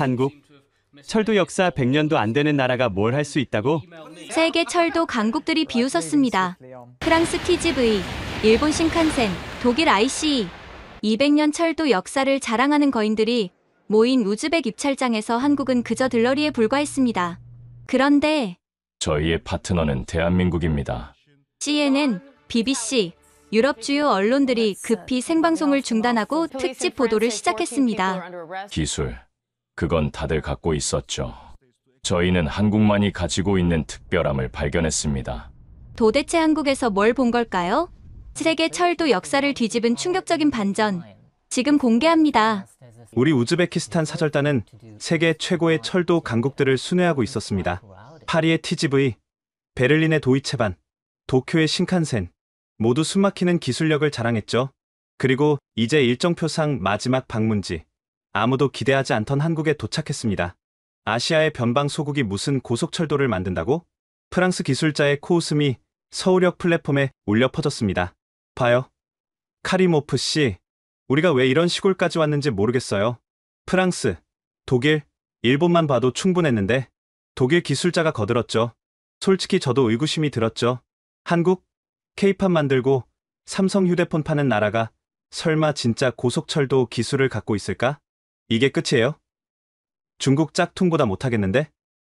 한국? 철도 역사 100년도 안 되는 나라가 뭘 할 수 있다고? 세계 철도 강국들이 비웃었습니다. 프랑스 TGV, 일본 신칸센, 독일 ICE, 200년 철도 역사를 자랑하는 거인들이 모인 우즈벡 입찰장에서 한국은 그저 들러리에 불과했습니다. 그런데 저희의 파트너는 대한민국입니다. CNN, BBC, 유럽 주요 언론들이 급히 생방송을 중단하고 특집 보도를 시작했습니다. 기술, 그건 다들 갖고 있었죠. 저희는 한국만이 가지고 있는 특별함을 발견했습니다. 도대체 한국에서 뭘 본 걸까요? 세계 철도 역사를 뒤집은 충격적인 반전. 지금 공개합니다. 우리 우즈베키스탄 사절단은 세계 최고의 철도 강국들을 순회하고 있었습니다. 파리의 TGV, 베를린의 도이체반, 도쿄의 신칸센, 모두 숨막히는 기술력을 자랑했죠. 그리고 이제 일정표상 마지막 방문지, 아무도 기대하지 않던 한국에 도착했습니다. 아시아의 변방 소국이 무슨 고속철도를 만든다고? 프랑스 기술자의 코웃음이 서울역 플랫폼에 울려 퍼졌습니다. 봐요. 카리모프 씨, 우리가 왜 이런 시골까지 왔는지 모르겠어요. 프랑스, 독일, 일본만 봐도 충분했는데 독일 기술자가 거들었죠. 솔직히 저도 의구심이 들었죠. 한국? K-팝 만들고 삼성 휴대폰 파는 나라가 설마 진짜 고속철도 기술을 갖고 있을까? 이게 끝이에요? 중국 짝퉁보다 못하겠는데?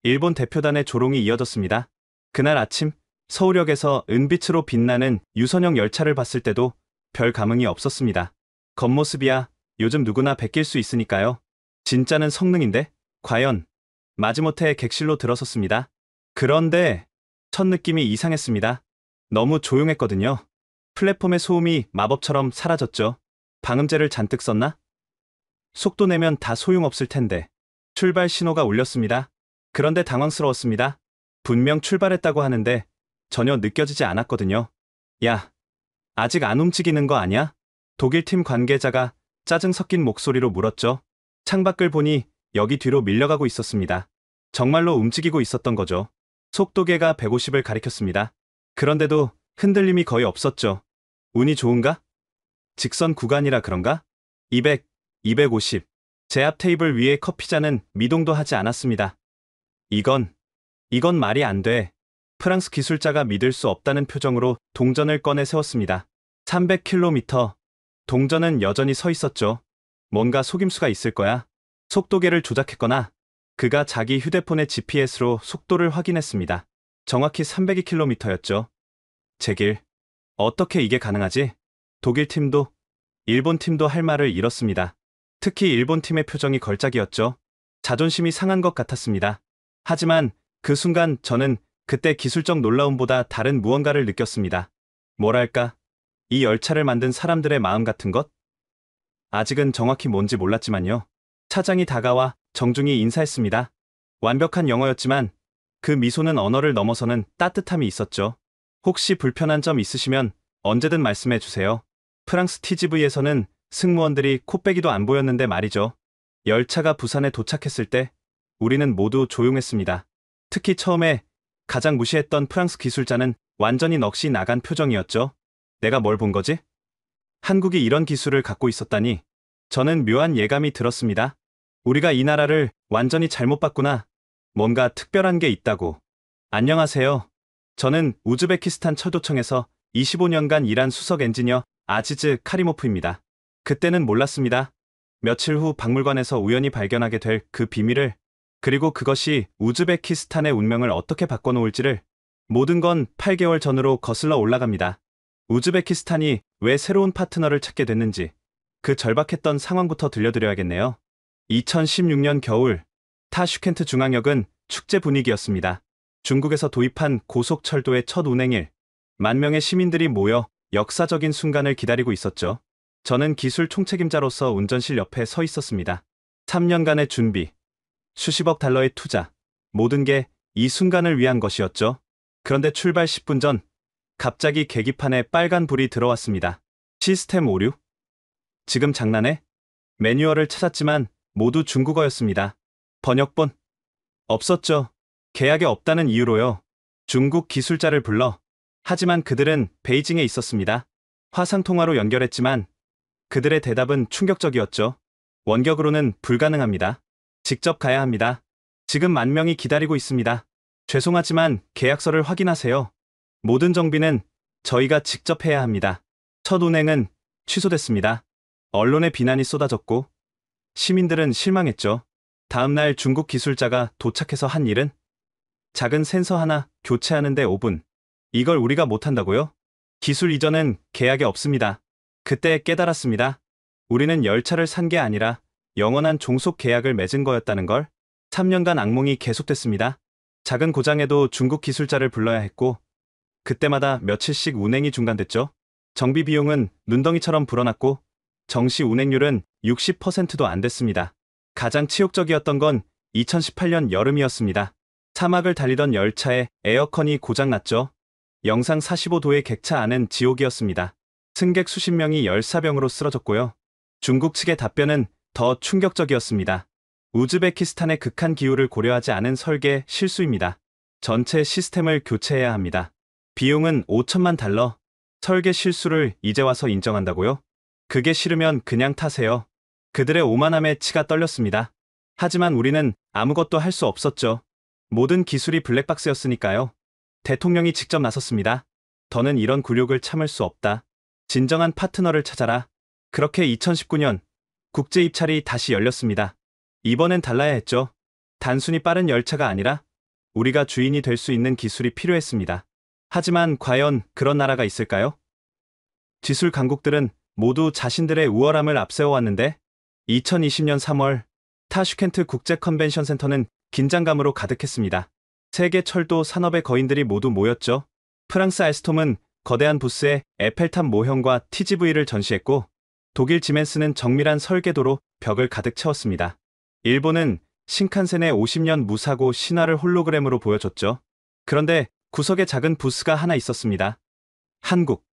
일본 대표단의 조롱이 이어졌습니다. 그날 아침 서울역에서 은빛으로 빛나는 유선형 열차를 봤을 때도 별 감흥이 없었습니다. 겉모습이야 요즘 누구나 베낄 수 있으니까요. 진짜는 성능인데? 과연? 마지못해 객실로 들어섰습니다. 그런데 첫 느낌이 이상했습니다. 너무 조용했거든요. 플랫폼의 소음이 마법처럼 사라졌죠. 방음제를 잔뜩 썼나? 속도 내면 다 소용없을 텐데. 출발 신호가 울렸습니다. 그런데 당황스러웠습니다. 분명 출발했다고 하는데 전혀 느껴지지 않았거든요. 야, 아직 안 움직이는 거 아니야? 독일팀 관계자가 짜증 섞인 목소리로 물었죠. 창밖을 보니 여기 뒤로 밀려가고 있었습니다. 정말로 움직이고 있었던 거죠. 속도계가 150을 가리켰습니다. 그런데도 흔들림이 거의 없었죠. 운이 좋은가? 직선 구간이라 그런가? 200, 250. 제 앞 테이블 위에 커피잔은 미동도 하지 않았습니다. 이건 말이 안 돼. 프랑스 기술자가 믿을 수 없다는 표정으로 동전을 꺼내 세웠습니다. 300km. 동전은 여전히 서 있었죠. 뭔가 속임수가 있을 거야. 속도계를 조작했거나 그가 자기 휴대폰의 GPS로 속도를 확인했습니다. 정확히 302km였죠. 제 길. 어떻게 이게 가능하지? 독일 팀도, 일본 팀도 할 말을 잃었습니다. 특히 일본 팀의 표정이 걸작이었죠. 자존심이 상한 것 같았습니다. 하지만 그 순간 저는 그때 기술적 놀라움보다 다른 무언가를 느꼈습니다. 뭐랄까, 이 열차를 만든 사람들의 마음 같은 것? 아직은 정확히 뭔지 몰랐지만요. 차장이 다가와 정중히 인사했습니다. 완벽한 영어였지만 그 미소는 언어를 넘어서는 따뜻함이 있었죠. 혹시 불편한 점 있으시면 언제든 말씀해 주세요. 프랑스 TGV에서는 승무원들이 코빼기도 안 보였는데 말이죠. 열차가 부산에 도착했을 때 우리는 모두 조용했습니다. 특히 처음에 가장 무시했던 프랑스 기술자는 완전히 넋이 나간 표정이었죠. 내가 뭘 본 거지? 한국이 이런 기술을 갖고 있었다니. 저는 묘한 예감이 들었습니다. 우리가 이 나라를 완전히 잘못 봤구나. 뭔가 특별한 게 있다고. 안녕하세요. 저는 우즈베키스탄 철도청에서 25년간 일한 수석 엔지니어 아지즈 카리모프입니다. 그때는 몰랐습니다. 며칠 후 박물관에서 우연히 발견하게 될 그 비밀을, 그리고 그것이 우즈베키스탄의 운명을 어떻게 바꿔놓을지를. 모든 건 8개월 전으로 거슬러 올라갑니다. 우즈베키스탄이 왜 새로운 파트너를 찾게 됐는지 그 절박했던 상황부터 들려드려야겠네요. 2016년 겨울, 타슈켄트 중앙역은 축제 분위기였습니다. 중국에서 도입한 고속철도의 첫 운행일, 10,000명의 시민들이 모여 역사적인 순간을 기다리고 있었죠. 저는 기술 총책임자로서 운전실 옆에 서 있었습니다. 3년간의 준비, 수십억 달러의 투자, 모든 게 이 순간을 위한 것이었죠. 그런데 출발 10분 전, 갑자기 계기판에 빨간 불이 들어왔습니다. 시스템 오류? 지금 장난해? 매뉴얼을 찾았지만 모두 중국어였습니다. 번역본? 없었죠. 계약에 없다는 이유로요. 중국 기술자를 불러. 하지만 그들은 베이징에 있었습니다. 화상통화로 연결했지만 그들의 대답은 충격적이었죠. 원격으로는 불가능합니다. 직접 가야 합니다. 지금 10,000명이 기다리고 있습니다. 죄송하지만 계약서를 확인하세요. 모든 정비는 저희가 직접 해야 합니다. 첫 운행은 취소됐습니다. 언론의 비난이 쏟아졌고 시민들은 실망했죠. 다음날 중국 기술자가 도착해서 한 일은 작은 센서 하나 교체하는데 5분. 이걸 우리가 못한다고요? 기술 이전은 계약에 없습니다. 그때 깨달았습니다. 우리는 열차를 산 게 아니라 영원한 종속 계약을 맺은 거였다는 걸. 3년간 악몽이 계속됐습니다. 작은 고장에도 중국 기술자를 불러야 했고 그때마다 며칠씩 운행이 중단됐죠. 정비 비용은 눈덩이처럼 불어났고 정시 운행률은 60%도 안 됐습니다. 가장 치욕적이었던 건 2018년 여름이었습니다. 사막을 달리던 열차에 에어컨이 고장났죠. 영상 45도의 객차 안은 지옥이었습니다. 승객 수십 명이 열사병으로 쓰러졌고요. 중국 측의 답변은 더 충격적이었습니다. 우즈베키스탄의 극한 기후를 고려하지 않은 설계 실수입니다. 전체 시스템을 교체해야 합니다. 비용은 5천만 달러. 설계 실수를 이제 와서 인정한다고요? 그게 싫으면 그냥 타세요. 그들의 오만함에 치가 떨렸습니다. 하지만 우리는 아무것도 할 수 없었죠. 모든 기술이 블랙박스였으니까요. 대통령이 직접 나섰습니다. 더는 이런 굴욕을 참을 수 없다. 진정한 파트너를 찾아라. 그렇게 2019년 국제 입찰이 다시 열렸습니다. 이번엔 달라야 했죠. 단순히 빠른 열차가 아니라 우리가 주인이 될 수 있는 기술이 필요했습니다. 하지만 과연 그런 나라가 있을까요? 기술 강국들은 모두 자신들의 우월함을 앞세워왔는데 2020년 3월 타슈켄트 국제 컨벤션 센터는 긴장감으로 가득했습니다. 세계 철도 산업의 거인들이 모두 모였죠. 프랑스 알스톰은 거대한 부스에 에펠탑 모형과 TGV를 전시했고 독일 지멘스는 정밀한 설계도로 벽을 가득 채웠습니다. 일본은 신칸센의 50년 무사고 신화를 홀로그램으로 보여줬죠. 그런데 구석에 작은 부스가 하나 있었습니다. 한국.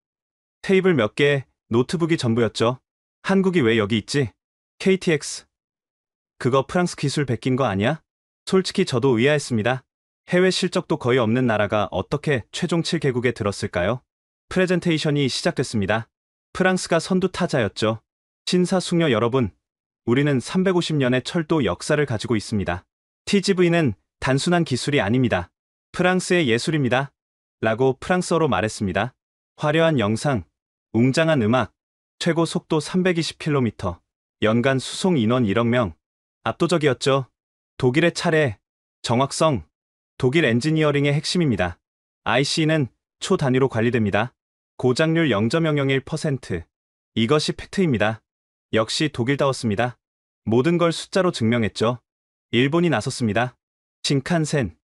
테이블 몇 개에 노트북이 전부였죠. 한국이 왜 여기 있지? KTX. 그거 프랑스 기술 베낀 거 아니야? 솔직히 저도 의아했습니다. 해외 실적도 거의 없는 나라가 어떻게 최종 7개국에 들었을까요? 프레젠테이션이 시작됐습니다. 프랑스가 선두 타자였죠. 신사숙녀 여러분, 우리는 350년의 철도 역사를 가지고 있습니다. TGV는 단순한 기술이 아닙니다. 프랑스의 예술입니다. 라고 프랑스어로 말했습니다. 화려한 영상, 웅장한 음악, 최고 속도 320km, 연간 수송 인원 1억 명. 압도적이었죠. 독일의 차례, 정확성, 독일 엔지니어링의 핵심입니다. IC는 초 단위로 관리됩니다. 고장률 0.001%. 이것이 팩트입니다. 역시 독일다웠습니다. 모든 걸 숫자로 증명했죠. 일본이 나섰습니다. 신칸센.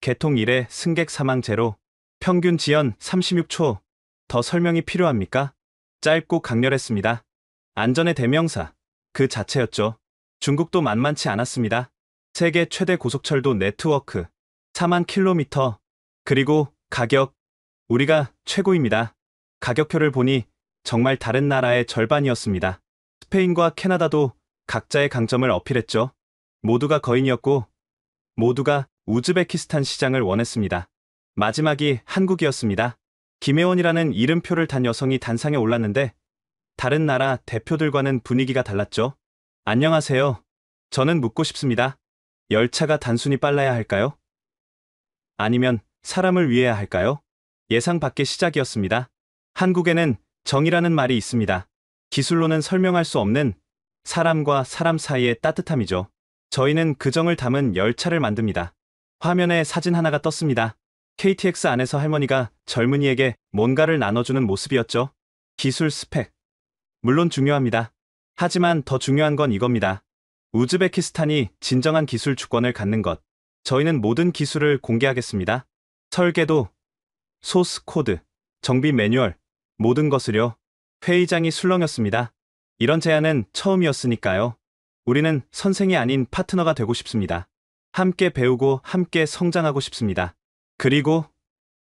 개통 이래 승객 사망 제로. 평균 지연 36초. 더 설명이 필요합니까? 짧고 강렬했습니다. 안전의 대명사. 그 자체였죠. 중국도 만만치 않았습니다. 세계 최대 고속철도 네트워크. 4만 킬로미터. 그리고 가격. 우리가 최고입니다. 가격표를 보니 정말 다른 나라의 절반이었습니다. 스페인과 캐나다도 각자의 강점을 어필했죠. 모두가 거인이었고 모두가 우즈베키스탄 시장을 원했습니다. 마지막이 한국이었습니다. 김혜원이라는 이름표를 단 여성이 단상에 올랐는데 다른 나라 대표들과는 분위기가 달랐죠. 안녕하세요. 저는 묻고 싶습니다. 열차가 단순히 빨라야 할까요? 아니면 사람을 위해야 할까요? 예상 밖의 시작이었습니다. 한국에는 정이라는 말이 있습니다. 기술로는 설명할 수 없는 사람과 사람 사이의 따뜻함이죠. 저희는 그 정을 담은 열차를 만듭니다. 화면에 사진 하나가 떴습니다. KTX 안에서 할머니가 젊은이에게 뭔가를 나눠주는 모습이었죠. 기술 스펙. 물론 중요합니다. 하지만 더 중요한 건 이겁니다. 우즈베키스탄이 진정한 기술 주권을 갖는 것. 저희는 모든 기술을 공개하겠습니다. 설계도, 소스 코드, 정비 매뉴얼, 모든 것을요. 회의장이 술렁였습니다. 이런 제안은 처음이었으니까요. 우리는 선생이 아닌 파트너가 되고 싶습니다. 함께 배우고 함께 성장하고 싶습니다. 그리고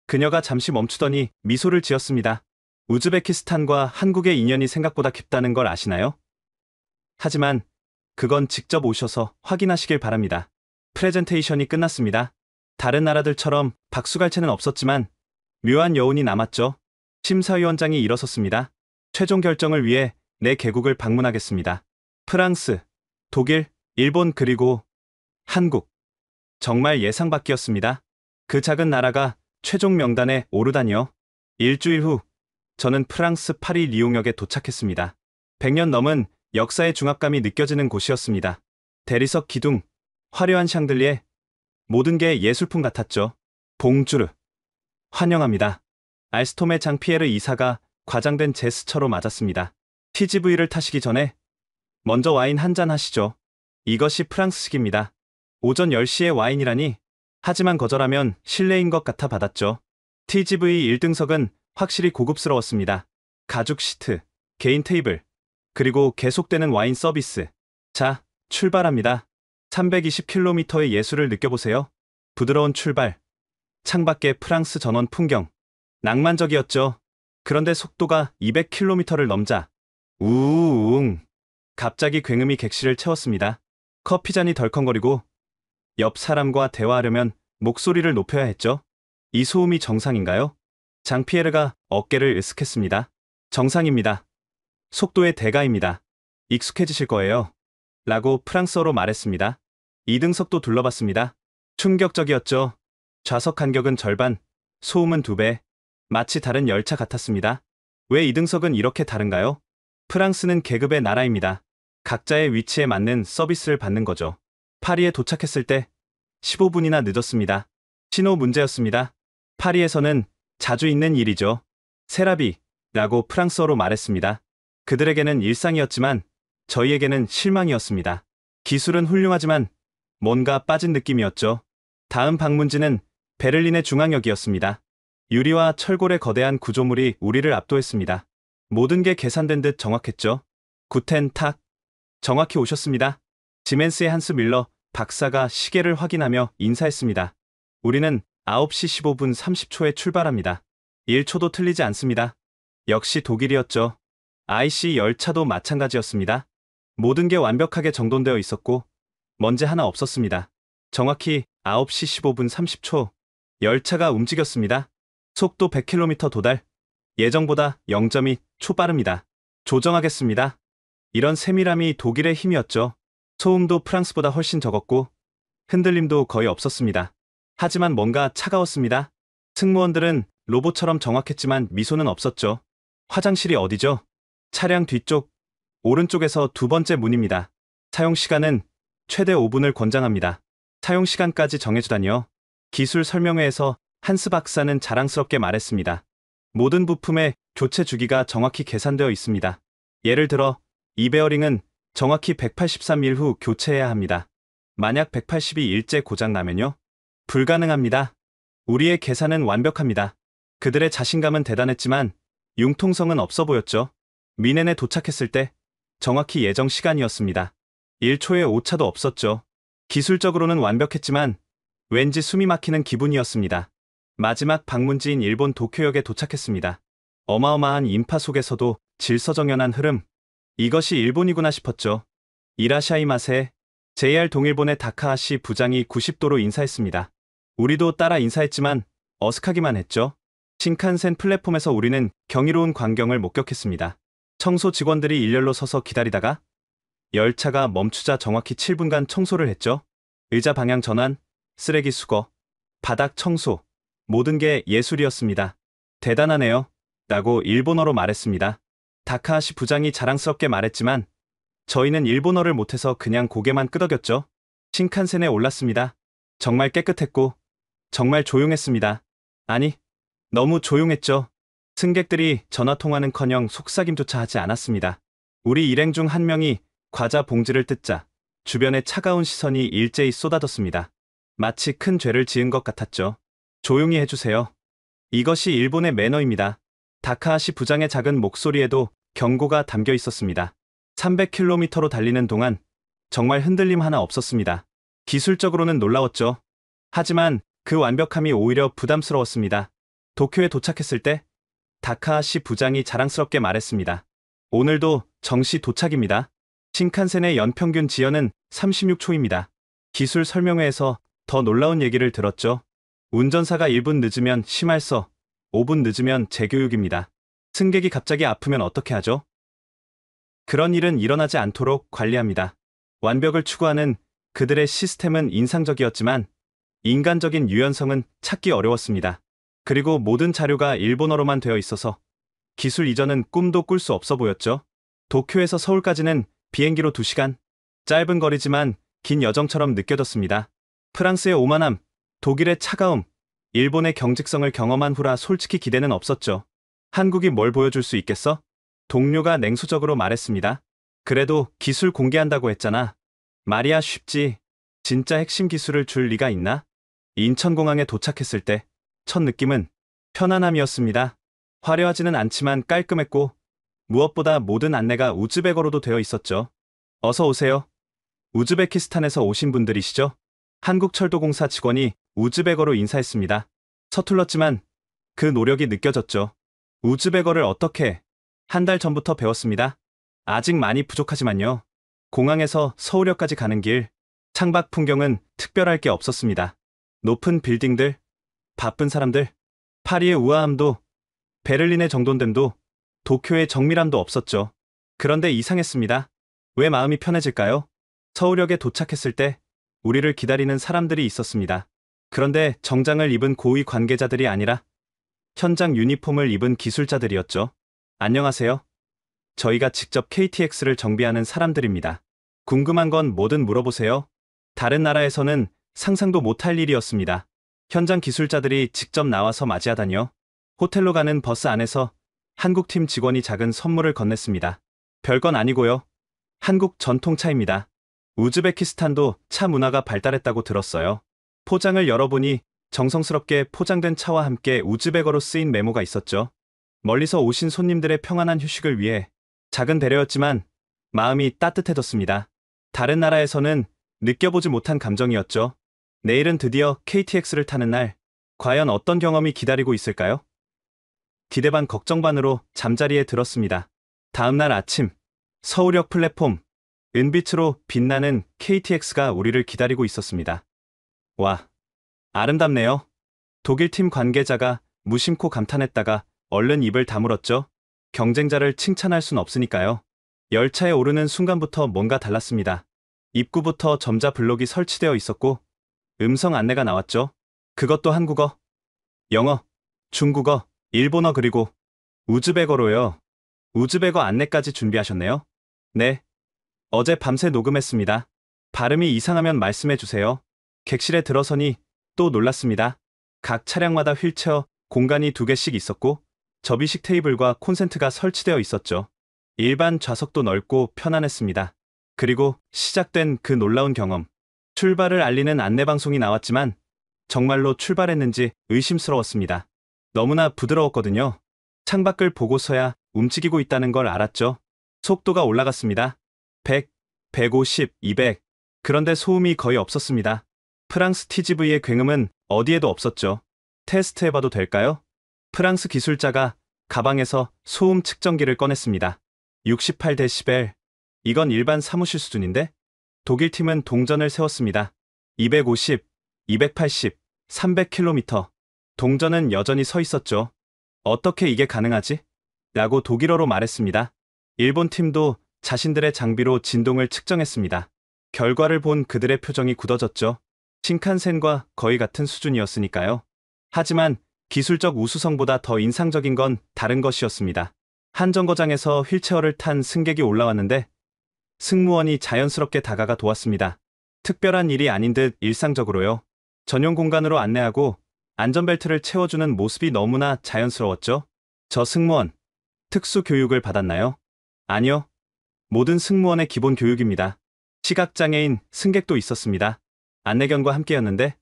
그녀가 잠시 멈추더니 미소를 지었습니다. 우즈베키스탄과 한국의 인연이 생각보다 깊다는 걸 아시나요? 하지만 그건 직접 오셔서 확인하시길 바랍니다. 프레젠테이션이 끝났습니다. 다른 나라들처럼 박수갈채는 없었지만 묘한 여운이 남았죠. 심사위원장이 일어섰습니다. 최종 결정을 위해 4개국을 방문하겠습니다. 프랑스, 독일, 일본 그리고 한국. 정말 예상 밖이었습니다. 그 작은 나라가 최종 명단에 오르다니요. 일주일 후 저는 프랑스 파리 리옹역에 도착했습니다. 100년 넘은 역사의 중압감이 느껴지는 곳이었습니다. 대리석 기둥, 화려한 샹들리에 모든 게 예술품 같았죠. 봉주르. 환영합니다. 알스톰의 장피에르 이사가 과장된 제스처로 맞았습니다. TGV를 타시기 전에 먼저 와인 한 잔 하시죠. 이것이 프랑스식입니다. 오전 10시에 와인이라니. 하지만 거절하면 실례인 것 같아 받았죠. TGV 1등석은 확실히 고급스러웠습니다. 가죽 시트, 개인 테이블, 그리고 계속되는 와인 서비스. 자, 출발합니다. 320km의 예술을 느껴보세요. 부드러운 출발. 창밖의 프랑스 전원 풍경. 낭만적이었죠. 그런데 속도가 200km를 넘자 우웅. 갑자기 굉음이 객실을 채웠습니다. 커피잔이 덜컹거리고 옆 사람과 대화하려면 목소리를 높여야 했죠. 이 소음이 정상인가요? 장피에르가 어깨를 으쓱했습니다. 정상입니다. 속도의 대가입니다. 익숙해지실 거예요. 라고 프랑스어로 말했습니다. 2등석도 둘러봤습니다. 충격적이었죠. 좌석 간격은 절반, 소음은 2배. 마치 다른 열차 같았습니다. 왜 2등석은 이렇게 다른가요? 프랑스는 계급의 나라입니다. 각자의 위치에 맞는 서비스를 받는 거죠. 파리에 도착했을 때 15분이나 늦었습니다. 신호 문제였습니다. 파리에서는 자주 있는 일이죠. 세라비라고 프랑스어로 말했습니다. 그들에게는 일상이었지만 저희에게는 실망이었습니다. 기술은 훌륭하지만 뭔가 빠진 느낌이었죠. 다음 방문지는 베를린의 중앙역이었습니다. 유리와 철골의 거대한 구조물이 우리를 압도했습니다. 모든 게 계산된 듯 정확했죠. 구텐 탁. 정확히 오셨습니다. 지멘스의 한스 밀러 박사가 시계를 확인하며 인사했습니다. 우리는 9시 15분 30초에 출발합니다. 1초도 틀리지 않습니다. 역시 독일이었죠. IC 열차도 마찬가지였습니다. 모든 게 완벽하게 정돈되어 있었고 먼지 하나 없었습니다. 정확히 9시 15분 30초 열차가 움직였습니다. 속도 100km 도달. 예정보다 0.2초 빠릅니다. 조정하겠습니다. 이런 세밀함이 독일의 힘이었죠. 소음도 프랑스보다 훨씬 적었고 흔들림도 거의 없었습니다. 하지만 뭔가 차가웠습니다. 승무원들은 로봇처럼 정확했지만 미소는 없었죠. 화장실이 어디죠? 차량 뒤쪽, 오른쪽에서 두 번째 문입니다. 사용시간은 최대 5분을 권장합니다. 사용시간까지 정해주다니요. 기술 설명회에서 한스 박사는 자랑스럽게 말했습니다. 모든 부품의 교체 주기가 정확히 계산되어 있습니다. 예를 들어 이 베어링은 정확히 183일 후 교체해야 합니다. 만약 180이 일제 고장 나면요? 불가능합니다. 우리의 계산은 완벽합니다. 그들의 자신감은 대단했지만 융통성은 없어 보였죠. 미넨에 도착했을 때 정확히 예정 시간이었습니다. 1초의 오차도 없었죠. 기술적으로는 완벽했지만 왠지 숨이 막히는 기분이었습니다. 마지막 방문지인 일본 도쿄역에 도착했습니다. 어마어마한 인파 속에서도 질서정연한 흐름. 이것이 일본이구나 싶었죠. 이라샤이마세. JR 동일본의 다카하시 부장이 90도로 인사했습니다. 우리도 따라 인사했지만 어색하기만 했죠. 신칸센 플랫폼에서 우리는 경이로운 광경을 목격했습니다. 청소 직원들이 일렬로 서서 기다리다가 열차가 멈추자 정확히 7분간 청소를 했죠. 의자 방향 전환, 쓰레기 수거, 바닥 청소, 모든 게 예술이었습니다. 대단하네요. 라고 일본어로 말했습니다. 다카하시 부장이 자랑스럽게 말했지만 저희는 일본어를 못해서 그냥 고개만 끄덕였죠. 신칸센에 올랐습니다. 정말 깨끗했고 정말 조용했습니다. 아니, 너무 조용했죠. 승객들이 전화통화는커녕 속삭임조차 하지 않았습니다. 우리 일행 중 한 명이 과자 봉지를 뜯자 주변에 차가운 시선이 일제히 쏟아졌습니다. 마치 큰 죄를 지은 것 같았죠. 조용히 해주세요. 이것이 일본의 매너입니다. 다카하시 부장의 작은 목소리에도 경고가 담겨 있었습니다. 300km로 달리는 동안 정말 흔들림 하나 없었습니다. 기술적으로는 놀라웠죠. 하지만 그 완벽함이 오히려 부담스러웠습니다. 도쿄에 도착했을 때 다카하시 부장이 자랑스럽게 말했습니다. 오늘도 정시 도착입니다. 신칸센의 연평균 지연은 36초입니다. 기술 설명회에서 더 놀라운 얘기를 들었죠. 운전사가 1분 늦으면 심할서, 5분 늦으면 재교육입니다. 승객이 갑자기 아프면 어떻게 하죠? 그런 일은 일어나지 않도록 관리합니다. 완벽을 추구하는 그들의 시스템은 인상적이었지만 인간적인 유연성은 찾기 어려웠습니다. 그리고 모든 자료가 일본어로만 되어 있어서 기술 이전은 꿈도 꿀 수 없어 보였죠. 도쿄에서 서울까지는 비행기로 2시간. 짧은 거리지만 긴 여정처럼 느껴졌습니다. 프랑스의 오만함, 독일의 차가움, 일본의 경직성을 경험한 후라 솔직히 기대는 없었죠. 한국이 뭘 보여줄 수 있겠어? 동료가 냉소적으로 말했습니다. 그래도 기술 공개한다고 했잖아. 말이야 쉽지. 진짜 핵심 기술을 줄 리가 있나? 인천공항에 도착했을 때 첫 느낌은 편안함이었습니다. 화려하지는 않지만 깔끔했고 무엇보다 모든 안내가 우즈베거로도 되어 있었죠. 어서 오세요. 우즈베키스탄에서 오신 분들이시죠? 한국철도공사 직원이 우즈베거로 인사했습니다. 서툴렀지만 그 노력이 느껴졌죠. 우즈베거를 어떻게? 한 달 전부터 배웠습니다. 아직 많이 부족하지만요. 공항에서 서울역까지 가는 길, 창밖 풍경은 특별할 게 없었습니다. 높은 빌딩들, 바쁜 사람들, 파리의 우아함도, 베를린의 정돈됨도, 도쿄의 정밀함도 없었죠. 그런데 이상했습니다. 왜 마음이 편해질까요? 서울역에 도착했을 때 우리를 기다리는 사람들이 있었습니다. 그런데 정장을 입은 고위 관계자들이 아니라 현장 유니폼을 입은 기술자들이었죠. 안녕하세요. 저희가 직접 KTX를 정비하는 사람들입니다. 궁금한 건 뭐든 물어보세요. 다른 나라에서는 상상도 못할 일이었습니다. 현장 기술자들이 직접 나와서 맞이하다니요. 호텔로 가는 버스 안에서 한국팀 직원이 작은 선물을 건넸습니다. 별건 아니고요. 한국 전통차입니다. 우즈베키스탄도 차 문화가 발달했다고 들었어요. 포장을 열어보니 정성스럽게 포장된 차와 함께 우즈베거로 쓰인 메모가 있었죠. 멀리서 오신 손님들의 평안한 휴식을 위해 작은 배려였지만 마음이 따뜻해졌습니다. 다른 나라에서는 느껴보지 못한 감정이었죠. 내일은 드디어 KTX를 타는 날, 과연 어떤 경험이 기다리고 있을까요? 기대 반 걱정 반으로 잠자리에 들었습니다. 다음 날 아침, 서울역 플랫폼, 은빛으로 빛나는 KTX가 우리를 기다리고 있었습니다. 와, 아름답네요. 독일팀 관계자가 무심코 감탄했다가 얼른 입을 다물었죠. 경쟁자를 칭찬할 순 없으니까요. 열차에 오르는 순간부터 뭔가 달랐습니다. 입구부터 점자 블록이 설치되어 있었고 음성 안내가 나왔죠. 그것도 한국어, 영어, 중국어, 일본어 그리고 우즈베거로요. 우즈베거 안내까지 준비하셨네요. 네. 어제 밤새 녹음했습니다. 발음이 이상하면 말씀해 주세요. 객실에 들어서니 또 놀랐습니다. 각 차량마다 휠체어, 공간이 2개씩 있었고 접이식 테이블과 콘센트가 설치되어 있었죠. 일반 좌석도 넓고 편안했습니다. 그리고 시작된 그 놀라운 경험. 출발을 알리는 안내방송이 나왔지만 정말로 출발했는지 의심스러웠습니다. 너무나 부드러웠거든요. 창밖을 보고서야 움직이고 있다는 걸 알았죠. 속도가 올라갔습니다. 100, 150, 200. 그런데 소음이 거의 없었습니다. 프랑스 TGV의 굉음은 어디에도 없었죠. 테스트해봐도 될까요? 프랑스 기술자가 가방에서 소음 측정기를 꺼냈습니다. 68데시벨. 이건 일반 사무실 수준인데? 독일 팀은 동전을 세웠습니다. 250, 280, 300km. 동전은 여전히 서 있었죠. 어떻게 이게 가능하지? 라고 독일어로 말했습니다. 일본 팀도 자신들의 장비로 진동을 측정했습니다. 결과를 본 그들의 표정이 굳어졌죠. 신칸센과 거의 같은 수준이었으니까요. 하지만 기술적 우수성보다 더 인상적인 건 다른 것이었습니다. 한 정거장에서 휠체어를 탄 승객이 올라왔는데 승무원이 자연스럽게 다가가 도왔습니다. 특별한 일이 아닌 듯 일상적으로요. 전용 공간으로 안내하고 안전벨트를 채워주는 모습이 너무나 자연스러웠죠. 저 승무원, 특수 교육을 받았나요? 아니요. 모든 승무원의 기본 교육입니다. 시각장애인 승객도 있었습니다. 안내견과 함께였는데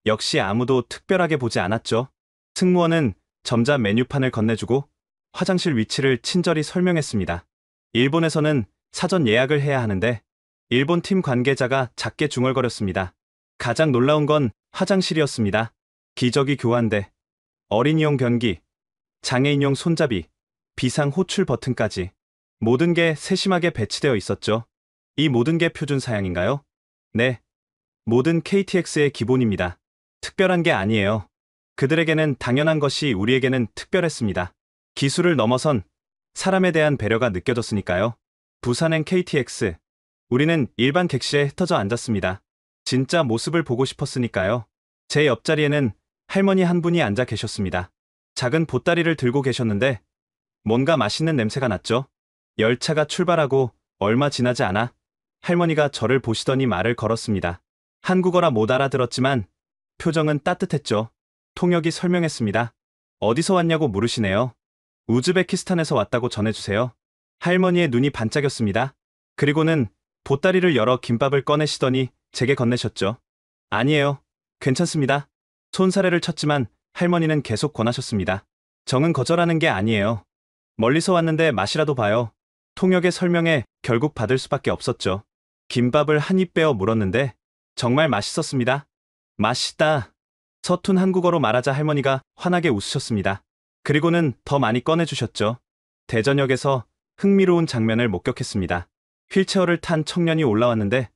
역시 아무도 특별하게 보지 않았죠. 승무원은 점자 메뉴판을 건네주고 화장실 위치를 친절히 설명했습니다. 일본에서는 사전 예약을 해야 하는데 일본 팀 관계자가 작게 중얼거렸습니다. 가장 놀라운 건 화장실이었습니다. 기저귀 교환대, 어린이용 변기, 장애인용 손잡이, 비상 호출 버튼까지 모든 게 세심하게 배치되어 있었죠. 이 모든 게 표준 사양인가요? 네. 모든 KTX의 기본입니다. 특별한 게 아니에요. 그들에게는 당연한 것이 우리에게는 특별했습니다. 기술을 넘어선 사람에 대한 배려가 느껴졌으니까요. 부산행 KTX, 우리는 일반 객실에 흩어져 앉았습니다. 진짜 모습을 보고 싶었으니까요. 제 옆자리에는 할머니 한 분이 앉아 계셨습니다. 작은 보따리를 들고 계셨는데 뭔가 맛있는 냄새가 났죠. 열차가 출발하고 얼마 지나지 않아 할머니가 저를 보시더니 말을 걸었습니다. 한국어라 못 알아들었지만 표정은 따뜻했죠. 통역이 설명했습니다. 어디서 왔냐고 물으시네요. 우즈베키스탄에서 왔다고 전해주세요. 할머니의 눈이 반짝였습니다. 그리고는 보따리를 열어 김밥을 꺼내시더니 제게 건네셨죠. 아니에요. 괜찮습니다. 손사래를 쳤지만 할머니는 계속 권하셨습니다. 정은 거절하는 게 아니에요. 멀리서 왔는데 맛이라도 봐요. 통역의 설명에 결국 받을 수밖에 없었죠. 김밥을 한 입 빼어 물었는데 정말 맛있었습니다. 맛있다. 서툰 한국어로 말하자 할머니가 환하게 웃으셨습니다. 그리고는 더 많이 꺼내주셨죠. 대전역에서 흥미로운 장면을 목격했습니다. 휠체어를 탄 청년이 올라왔는데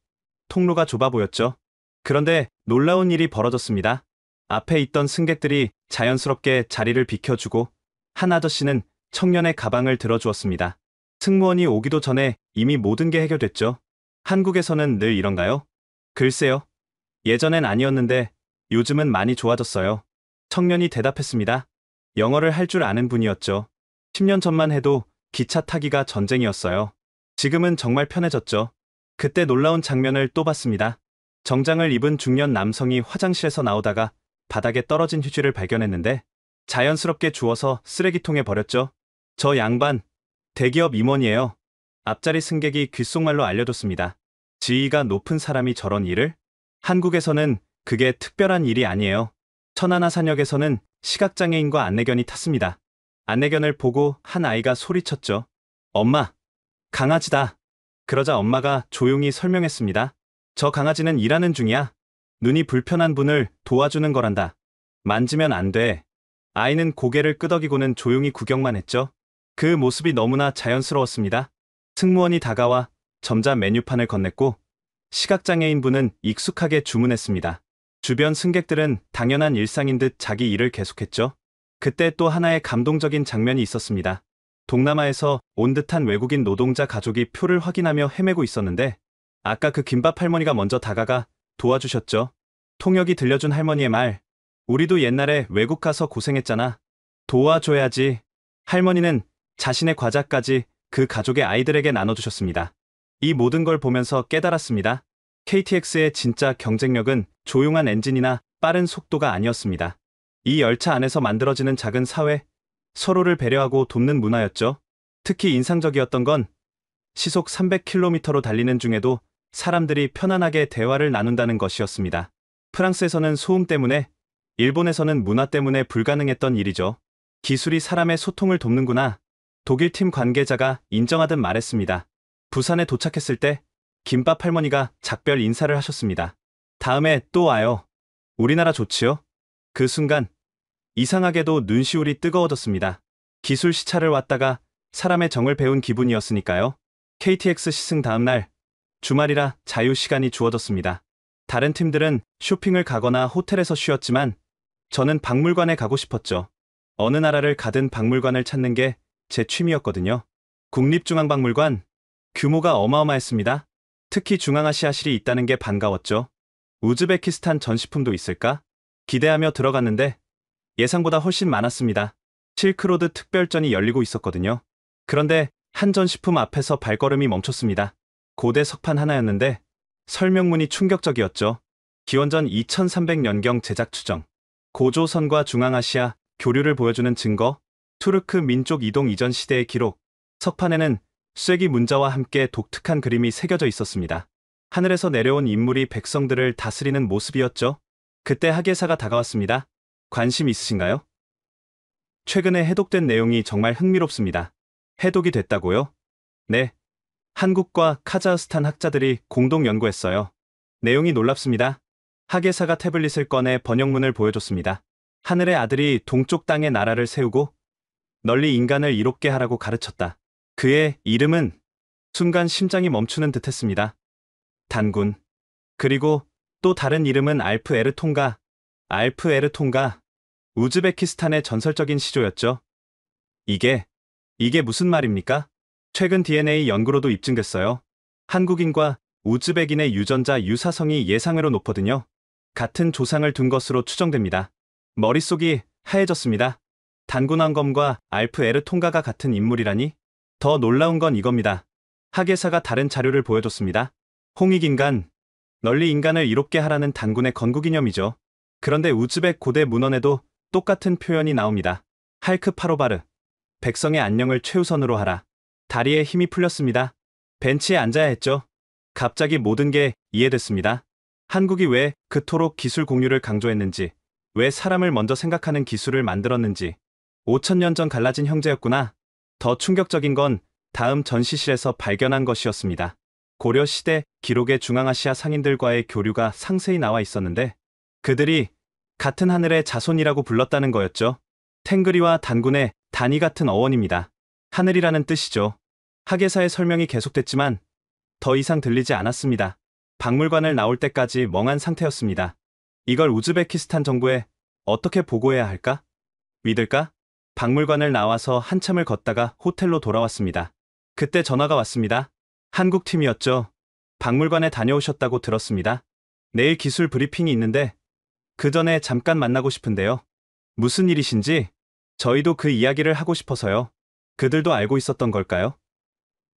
통로가 좁아 보였죠. 그런데 놀라운 일이 벌어졌습니다. 앞에 있던 승객들이 자연스럽게 자리를 비켜주고 한 아저씨는 청년의 가방을 들어주었습니다. 승무원이 오기도 전에 이미 모든 게 해결됐죠. 한국에서는 늘 이런가요? 글쎄요. 예전엔 아니었는데 요즘은 많이 좋아졌어요. 청년이 대답했습니다. 영어를 할 줄 아는 분이었죠. 10년 전만 해도 기차 타기가 전쟁이었어요. 지금은 정말 편해졌죠. 그때 놀라운 장면을 또 봤습니다. 정장을 입은 중년 남성이 화장실에서 나오다가 바닥에 떨어진 휴지를 발견했는데 자연스럽게 주워서 쓰레기통에 버렸죠. 저 양반, 대기업 임원이에요. 앞자리 승객이 귓속말로 알려줬습니다. 지위가 높은 사람이 저런 일을? 한국에서는 그게 특별한 일이 아니에요. 천안하산역에서는 시각장애인과 안내견이 탔습니다. 안내견을 보고 한 아이가 소리쳤죠. 엄마, 강아지다. 그러자 엄마가 조용히 설명했습니다. 저 강아지는 일하는 중이야. 눈이 불편한 분을 도와주는 거란다. 만지면 안 돼. 아이는 고개를 끄덕이고는 조용히 구경만 했죠. 그 모습이 너무나 자연스러웠습니다. 승무원이 다가와 점자 메뉴판을 건넸고 시각장애인 분은 익숙하게 주문했습니다. 주변 승객들은 당연한 일상인 듯 자기 일을 계속했죠. 그때 또 하나의 감동적인 장면이 있었습니다. 동남아에서 온 듯한 외국인 노동자 가족이 표를 확인하며 헤매고 있었는데 아까 그 김밥 할머니가 먼저 다가가 도와주셨죠. 통역이 들려준 할머니의 말. 우리도 옛날에 외국 가서 고생했잖아. 도와줘야지. 할머니는 자신의 과자까지 그 가족의 아이들에게 나눠주셨습니다. 이 모든 걸 보면서 깨달았습니다. KTX의 진짜 경쟁력은 조용한 엔진이나 빠른 속도가 아니었습니다. 이 열차 안에서 만들어지는 작은 사회, 서로를 배려하고 돕는 문화였죠. 특히 인상적이었던 건 시속 300km로 달리는 중에도 사람들이 편안하게 대화를 나눈다는 것이었습니다. 프랑스에서는 소음 때문에, 일본에서는 문화 때문에 불가능했던 일이죠. 기술이 사람의 소통을 돕는구나. 독일팀 관계자가 인정하듯 말했습니다. 부산에 도착했을 때 김밥 할머니가 작별 인사를 하셨습니다. 다음에 또 와요. 우리나라 좋지요? 그 순간 이상하게도 눈시울이 뜨거워졌습니다. 기술 시차를 왔다가 사람의 정을 배운 기분이었으니까요. KTX 시승 다음 날 주말이라 자유 시간이 주어졌습니다. 다른 팀들은 쇼핑을 가거나 호텔에서 쉬었지만 저는 박물관에 가고 싶었죠. 어느 나라를 가든 박물관을 찾는 게 제 취미였거든요. 국립중앙박물관, 규모가 어마어마했습니다. 특히 중앙아시아실이 있다는 게 반가웠죠. 우즈베키스탄 전시품도 있을까? 기대하며 들어갔는데 예상보다 훨씬 많았습니다. 실크로드 특별전이 열리고 있었거든요. 그런데 한 전시품 앞에서 발걸음이 멈췄습니다. 고대 석판 하나였는데 설명문이 충격적이었죠. 기원전 2300년경 제작 추정. 고조선과 중앙아시아 교류를 보여주는 증거, 투르크 민족 이동 이전 시대의 기록. 석판에는 쐐기 문자와 함께 독특한 그림이 새겨져 있었습니다. 하늘에서 내려온 인물이 백성들을 다스리는 모습이었죠. 그때 학예사가 다가왔습니다. 관심 있으신가요? 최근에 해독된 내용이 정말 흥미롭습니다. 해독이 됐다고요? 네. 한국과 카자흐스탄 학자들이 공동 연구했어요. 내용이 놀랍습니다. 학예사가 태블릿을 꺼내 번역문을 보여줬습니다. 하늘의 아들이 동쪽 땅에 나라를 세우고 널리 인간을 이롭게 하라고 가르쳤다. 그의 이름은 순간 심장이 멈추는 듯했습니다. 단군. 그리고 또 다른 이름은 알프 에르통가. 알프 에르통가. 우즈베키스탄의 전설적인 시조였죠. 이게 무슨 말입니까? 최근 DNA 연구로도 입증됐어요. 한국인과 우즈벡인의 유전자 유사성이 예상외로 높거든요. 같은 조상을 둔 것으로 추정됩니다. 머릿속이 하얘졌습니다. 단군왕검과 알프 에르 통가가 같은 인물이라니? 더 놀라운 건 이겁니다. 학예사가 다른 자료를 보여줬습니다. 홍익인간, 널리 인간을 이롭게 하라는 단군의 건국이념이죠. 그런데 우즈벡 고대 문헌에도 똑같은 표현이 나옵니다. 할크 파로바르, 백성의 안녕을 최우선으로 하라. 다리에 힘이 풀렸습니다. 벤치에 앉아야 했죠. 갑자기 모든 게 이해됐습니다. 한국이 왜 그토록 기술 공유를 강조했는지, 왜 사람을 먼저 생각하는 기술을 만들었는지. 5000년 전 갈라진 형제였구나. 더 충격적인 건 다음 전시실에서 발견한 것이었습니다. 고려 시대 기록에 중앙아시아 상인들과의 교류가 상세히 나와 있었는데 그들이 같은 하늘의 자손이라고 불렀다는 거였죠. 탱그리와 단군의 단이 같은 어원입니다. 하늘이라는 뜻이죠. 학예사의 설명이 계속됐지만 더 이상 들리지 않았습니다. 박물관을 나올 때까지 멍한 상태였습니다. 이걸 우즈베키스탄 정부에 어떻게 보고해야 할까? 믿을까? 박물관을 나와서 한참을 걷다가 호텔로 돌아왔습니다. 그때 전화가 왔습니다. 한국 팀이었죠. 박물관에 다녀오셨다고 들었습니다. 내일 기술 브리핑이 있는데 그 전에 잠깐 만나고 싶은데요. 무슨 일이신지 저희도 그 이야기를 하고 싶어서요. 그들도 알고 있었던 걸까요?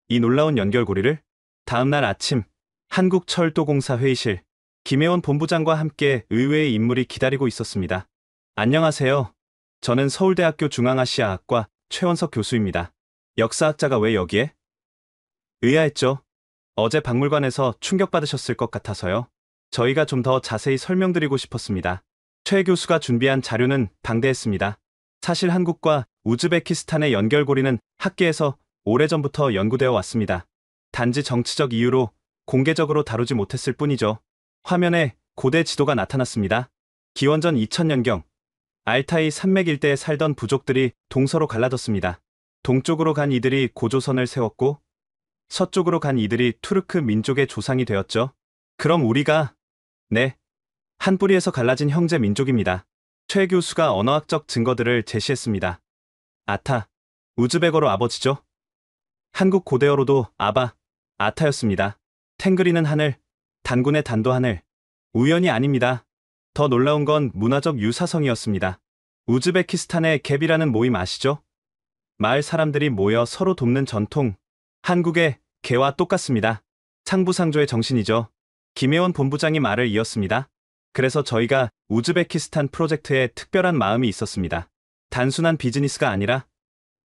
이 놀라운 연결고리를? 다음날 아침 한국철도공사 회의실, 김혜원 본부장과 함께 의외의 인물이 기다리고 있었습니다. 안녕하세요. 저는 서울대학교 중앙아시아학과 최원석 교수입니다. 역사학자가 왜 여기에? 의아했죠. 어제 박물관에서 충격받으셨을 것 같아서요. 저희가 좀 더 자세히 설명드리고 싶었습니다. 최 교수가 준비한 자료는 방대했습니다. 사실 한국과 우즈베키스탄의 연결고리는 학계에서 오래전부터 연구되어 왔습니다. 단지 정치적 이유로 공개적으로 다루지 못했을 뿐이죠. 화면에 고대 지도가 나타났습니다. 기원전 2000년경 알타이 산맥 일대에 살던 부족들이 동서로 갈라졌습니다. 동쪽으로 간 이들이 고조선을 세웠고 서쪽으로 간 이들이 투르크 민족의 조상이 되었죠. 그럼 우리가 네, 한 뿌리에서 갈라진 형제 민족입니다. 최 교수가 언어학적 증거들을 제시했습니다. 아타, 우즈벡어로 아버지죠. 한국 고대어로도 아바, 아타였습니다. 탱그리는 하늘, 단군의 단도 하늘. 우연이 아닙니다. 더 놀라운 건 문화적 유사성이었습니다. 우즈베키스탄의 갭이라는 모임 아시죠? 마을 사람들이 모여 서로 돕는 전통. 한국의 개와 똑같습니다. 상부상조의 정신이죠. 김혜원 본부장이 말을 이었습니다. 그래서 저희가 우즈베키스탄 프로젝트에 특별한 마음이 있었습니다. 단순한 비즈니스가 아니라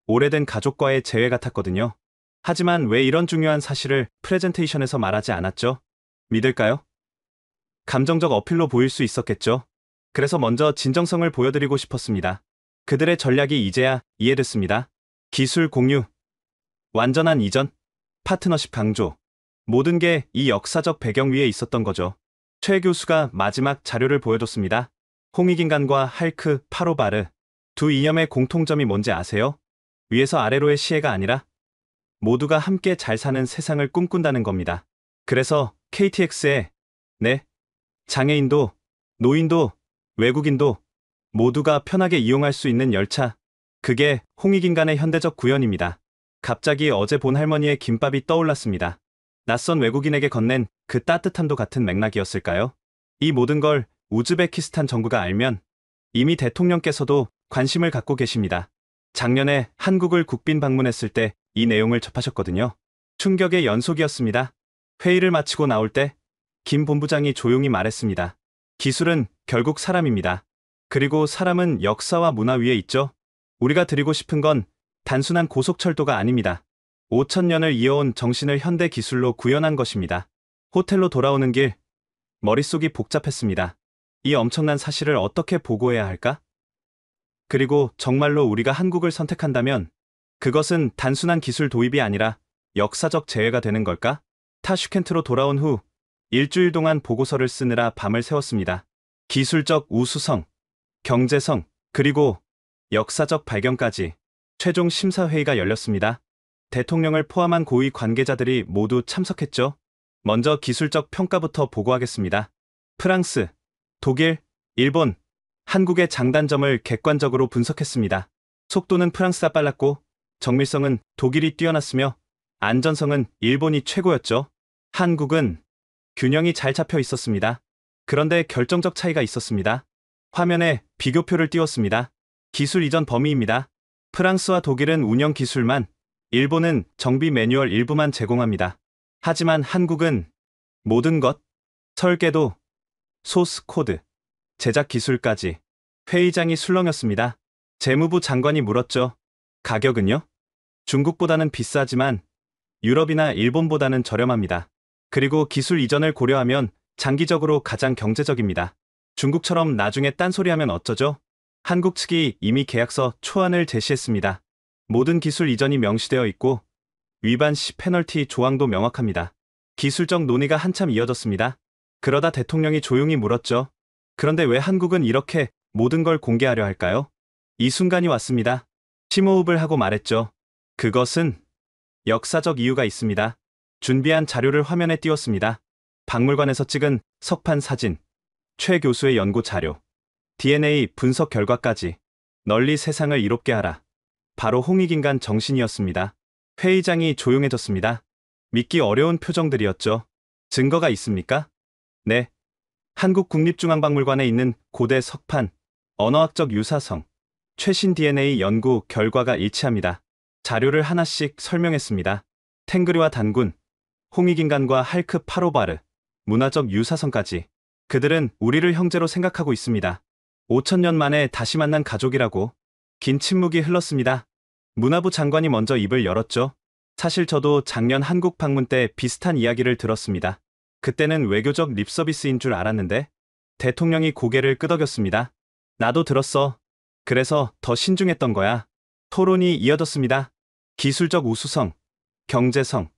오래된 가족과의 재회 같았거든요. 하지만 왜 이런 중요한 사실을 프레젠테이션에서 말하지 않았죠? 믿을까요? 감정적 어필로 보일 수 있었겠죠. 그래서 먼저 진정성을 보여드리고 싶었습니다. 그들의 전략이 이제야 이해됐습니다. 기술 공유, 완전한 이전, 파트너십 강조. 모든 게 이 역사적 배경 위에 있었던 거죠. 최 교수가 마지막 자료를 보여줬습니다. 홍익인간과 할크, 파로바르. 두 이념의 공통점이 뭔지 아세요? 위에서 아래로의 시혜가 아니라 모두가 함께 잘 사는 세상을 꿈꾼다는 겁니다. 그래서 KTX에 네, 장애인도, 노인도, 외국인도 모두가 편하게 이용할 수 있는 열차. 그게 홍익인간의 현대적 구현입니다. 갑자기 어제 본 할머니의 김밥이 떠올랐습니다. 낯선 외국인에게 건넨 그 따뜻함도 같은 맥락이었을까요? 이 모든 걸 우즈베키스탄 정부가 알면 이미 대통령께서도 관심을 갖고 계십니다. 작년에 한국을 국빈 방문했을 때 이 내용을 접하셨거든요. 충격의 연속이었습니다. 회의를 마치고 나올 때 김 본부장이 조용히 말했습니다. 기술은 결국 사람입니다. 그리고 사람은 역사와 문화 위에 있죠. 우리가 드리고 싶은 건 단순한 고속철도가 아닙니다. 5000년을 이어온 정신을 현대 기술로 구현한 것입니다. 호텔로 돌아오는 길, 머릿속이 복잡했습니다. 이 엄청난 사실을 어떻게 보고해야 할까? 그리고 정말로 우리가 한국을 선택한다면 그것은 단순한 기술 도입이 아니라 역사적 재해가 되는 걸까? 타슈켄트로 돌아온 후 일주일 동안 보고서를 쓰느라 밤을 새웠습니다. 기술적 우수성, 경제성, 그리고 역사적 발견까지. 최종 심사회의가 열렸습니다. 대통령을 포함한 고위 관계자들이 모두 참석했죠. 먼저 기술적 평가부터 보고하겠습니다. 프랑스, 독일, 일본, 한국의 장단점을 객관적으로 분석했습니다. 속도는 프랑스가 빨랐고 정밀성은 독일이 뛰어났으며 안전성은 일본이 최고였죠. 한국은 균형이 잘 잡혀 있었습니다. 그런데 결정적 차이가 있었습니다. 화면에 비교표를 띄웠습니다. 기술 이전 범위입니다. 프랑스와 독일은 운영 기술만, 일본은 정비 매뉴얼 일부만 제공합니다. 하지만 한국은 모든 것, 설계도, 소스 코드, 제작 기술까지. 회의장이 술렁였습니다. 재무부 장관이 물었죠. 가격은요? 중국보다는 비싸지만 유럽이나 일본보다는 저렴합니다. 그리고 기술 이전을 고려하면 장기적으로 가장 경제적입니다. 중국처럼 나중에 딴소리하면 어쩌죠? 한국 측이 이미 계약서 초안을 제시했습니다. 모든 기술 이전이 명시되어 있고 위반 시 페널티 조항도 명확합니다. 기술적 논의가 한참 이어졌습니다. 그러다 대통령이 조용히 물었죠. 그런데 왜 한국은 이렇게 모든 걸 공개하려 할까요? 이 순간이 왔습니다. 심호흡을 하고 말했죠. 그것은 역사적 이유가 있습니다. 준비한 자료를 화면에 띄웠습니다. 박물관에서 찍은 석판 사진, 최 교수의 연구 자료, DNA 분석 결과까지. 널리 세상을 이롭게 하라. 바로 홍익인간 정신이었습니다. 회의장이 조용해졌습니다. 믿기 어려운 표정들이었죠. 증거가 있습니까? 네. 한국국립중앙박물관에 있는 고대 석판, 언어학적 유사성, 최신 DNA 연구 결과가 일치합니다. 자료를 하나씩 설명했습니다. 탱그르와 단군, 홍익인간과 할크 파로바르, 문화적 유사성까지. 그들은 우리를 형제로 생각하고 있습니다. 5,000년 만에 다시 만난 가족이라고. 긴 침묵이 흘렀습니다. 문화부 장관이 먼저 입을 열었죠. 사실 저도 작년 한국 방문 때 비슷한 이야기를 들었습니다. 그때는 외교적 립서비스인 줄 알았는데 대통령이 고개를 끄덕였습니다. 나도 들었어. 그래서 더 신중했던 거야. 토론이 이어졌습니다. 기술적 우수성, 경제성,